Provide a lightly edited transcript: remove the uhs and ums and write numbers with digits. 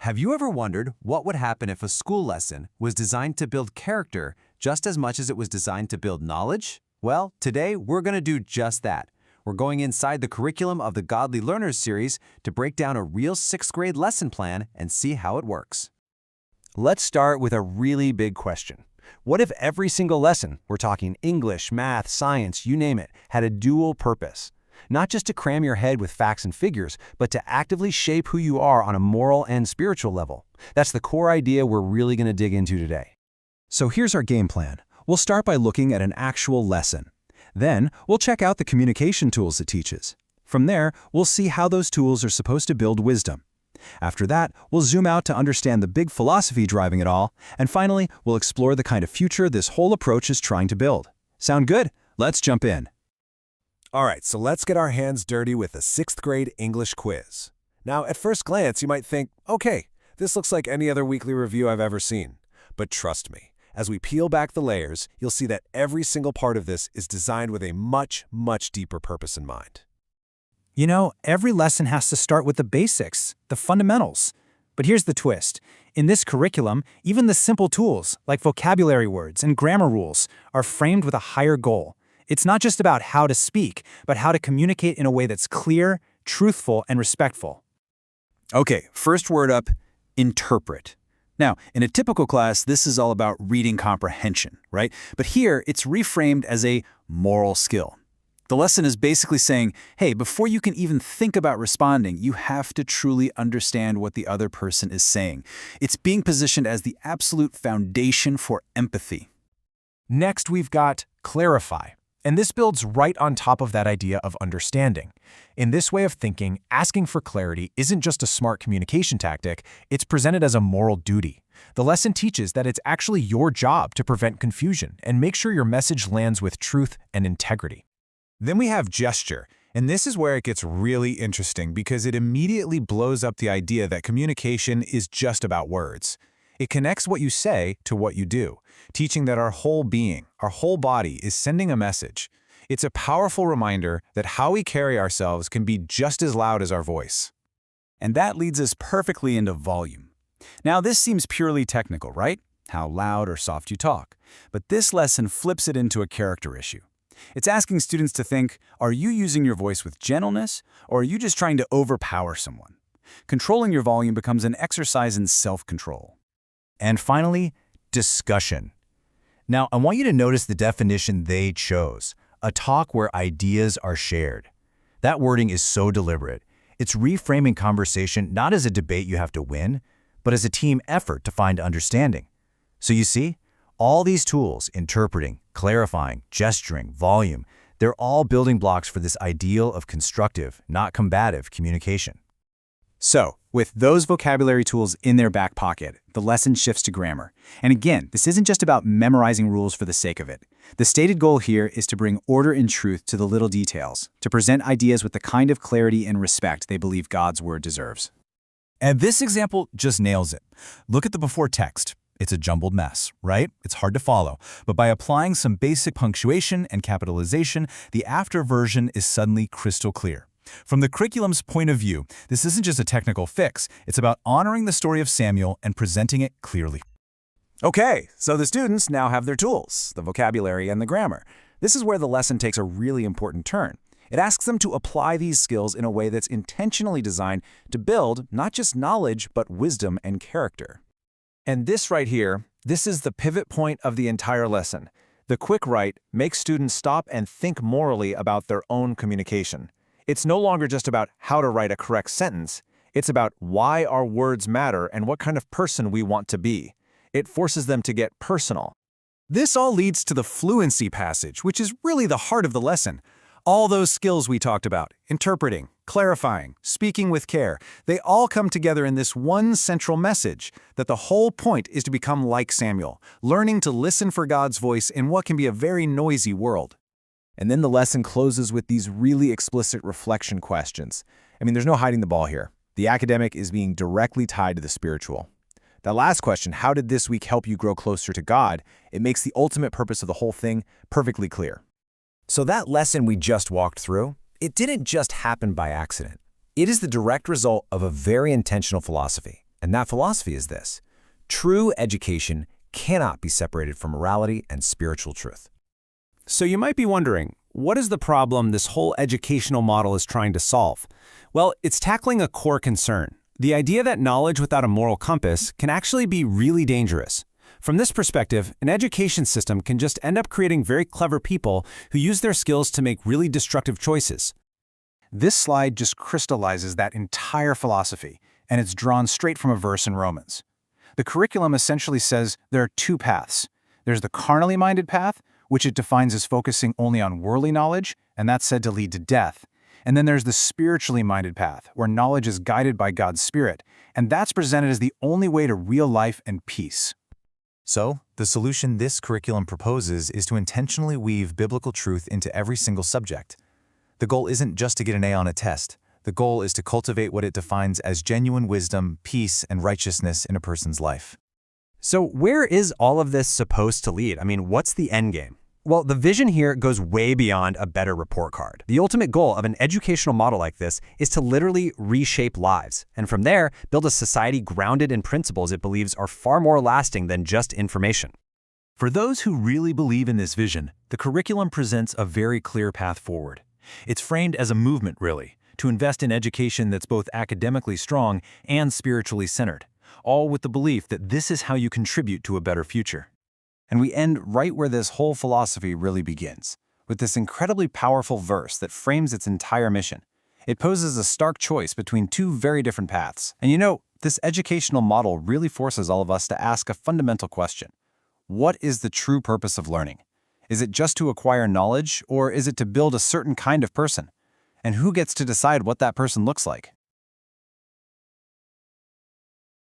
Have you ever wondered what would happen if a school lesson was designed to build character just as much as it was designed to build knowledge? Well, today we're going to do just that. We're going inside the curriculum of the Godly Learners series to break down a real 6th grade lesson plan and see how it works. Let's start with a really big question. What if every single lesson, we're talking English, math, science, you name it, had a dual purpose? Not just to cram your head with facts and figures, but to actively shape who you are on a moral and spiritual level. That's the core idea we're really going to dig into today. So here's our game plan. We'll start by looking at an actual lesson. Then, we'll check out the communication tools it teaches. From there, we'll see how those tools are supposed to build wisdom. After that, we'll zoom out to understand the big philosophy driving it all, and finally, we'll explore the kind of future this whole approach is trying to build. Sound good? Let's jump in. All right, so let's get our hands dirty with a 6th grade English quiz. Now, at first glance, you might think, okay, this looks like any other weekly review I've ever seen. But trust me, as we peel back the layers, you'll see that every single part of this is designed with a much, much deeper purpose in mind. You know, every lesson has to start with the basics, the fundamentals. But here's the twist. In this curriculum, even the simple tools, like vocabulary words and grammar rules, are framed with a higher goal. It's not just about how to speak, but how to communicate in a way that's clear, truthful, and respectful. Okay, first word up, interpret. Now, in a typical class, this is all about reading comprehension, right? But here, it's reframed as a moral skill. The lesson is basically saying, hey, before you can even think about responding, you have to truly understand what the other person is saying. It's being positioned as the absolute foundation for empathy. Next, we've got clarify. And this builds right on top of that idea of understanding. In this way of thinking, asking for clarity isn't just a smart communication tactic, it's presented as a moral duty. The lesson teaches that it's actually your job to prevent confusion and make sure your message lands with truth and integrity. Then we have gesture, and this is where it gets really interesting because it immediately blows up the idea that communication is just about words. It connects what you say to what you do, teaching that our whole being, our whole body is sending a message. It's a powerful reminder that how we carry ourselves can be just as loud as our voice. And that leads us perfectly into volume. Now, this seems purely technical, right? How loud or soft you talk. But this lesson flips it into a character issue. It's asking students to think, are you using your voice with gentleness, or are you just trying to overpower someone? Controlling your volume becomes an exercise in self-control. And finally, discussion. Now, I want you to notice the definition they chose, a talk where ideas are shared. That wording is so deliberate. It's reframing conversation not as a debate you have to win, but as a team effort to find understanding. So you see, all these tools, interpreting, clarifying, gesturing, volume, they're all building blocks for this ideal of constructive, not combative communication. So, with those vocabulary tools in their back pocket, the lesson shifts to grammar. And again, this isn't just about memorizing rules for the sake of it. The stated goal here is to bring order and truth to the little details, to present ideas with the kind of clarity and respect they believe God's word deserves. And this example just nails it. Look at the before text. It's a jumbled mess, right? It's hard to follow. But by applying some basic punctuation and capitalization, the after version is suddenly crystal clear. From the curriculum's point of view, this isn't just a technical fix. It's about honoring the story of Samuel and presenting it clearly. Okay, so the students now have their tools, the vocabulary and the grammar. This is where the lesson takes a really important turn. It asks them to apply these skills in a way that's intentionally designed to build not just knowledge, but wisdom and character. And this right here, this is the pivot point of the entire lesson. The quick write makes students stop and think morally about their own communication. It's no longer just about how to write a correct sentence. It's about why our words matter and what kind of person we want to be. It forces them to get personal. This all leads to the fluency passage, which is really the heart of the lesson. All those skills we talked about, interpreting, clarifying, speaking with care, they all come together in this one central message, that the whole point is to become like Samuel, learning to listen for God's voice in what can be a very noisy world. And then the lesson closes with these really explicit reflection questions. I mean, there's no hiding the ball here. The academic is being directly tied to the spiritual. That last question, how did this week help you grow closer to God? It makes the ultimate purpose of the whole thing perfectly clear. So that lesson we just walked through, it didn't just happen by accident. It is the direct result of a very intentional philosophy. And that philosophy is this: true education cannot be separated from morality and spiritual truth. So you might be wondering, what is the problem this whole educational model is trying to solve? Well, it's tackling a core concern: the idea that knowledge without a moral compass can actually be really dangerous. From this perspective, an education system can just end up creating very clever people who use their skills to make really destructive choices. This slide just crystallizes that entire philosophy, and it's drawn straight from a verse in Romans. The curriculum essentially says there are two paths. There's the carnally minded path, which it defines as focusing only on worldly knowledge, and that's said to lead to death. And then there's the spiritually minded path, where knowledge is guided by God's Spirit, and that's presented as the only way to real life and peace. So, the solution this curriculum proposes is to intentionally weave biblical truth into every single subject. The goal isn't just to get an A on a test. The goal is to cultivate what it defines as genuine wisdom, peace, and righteousness in a person's life. So where is all of this supposed to lead? I mean, what's the end game? Well, the vision here goes way beyond a better report card. The ultimate goal of an educational model like this is to literally reshape lives, and from there, build a society grounded in principles it believes are far more lasting than just information. For those who really believe in this vision, the curriculum presents a very clear path forward. It's framed as a movement, really, to invest in education that's both academically strong and spiritually centered, all with the belief that this is how you contribute to a better future. And we end right where this whole philosophy really begins, with this incredibly powerful verse that frames its entire mission. It poses a stark choice between two very different paths. And you know, this educational model really forces all of us to ask a fundamental question. What is the true purpose of learning? Is it just to acquire knowledge, or is it to build a certain kind of person? And who gets to decide what that person looks like?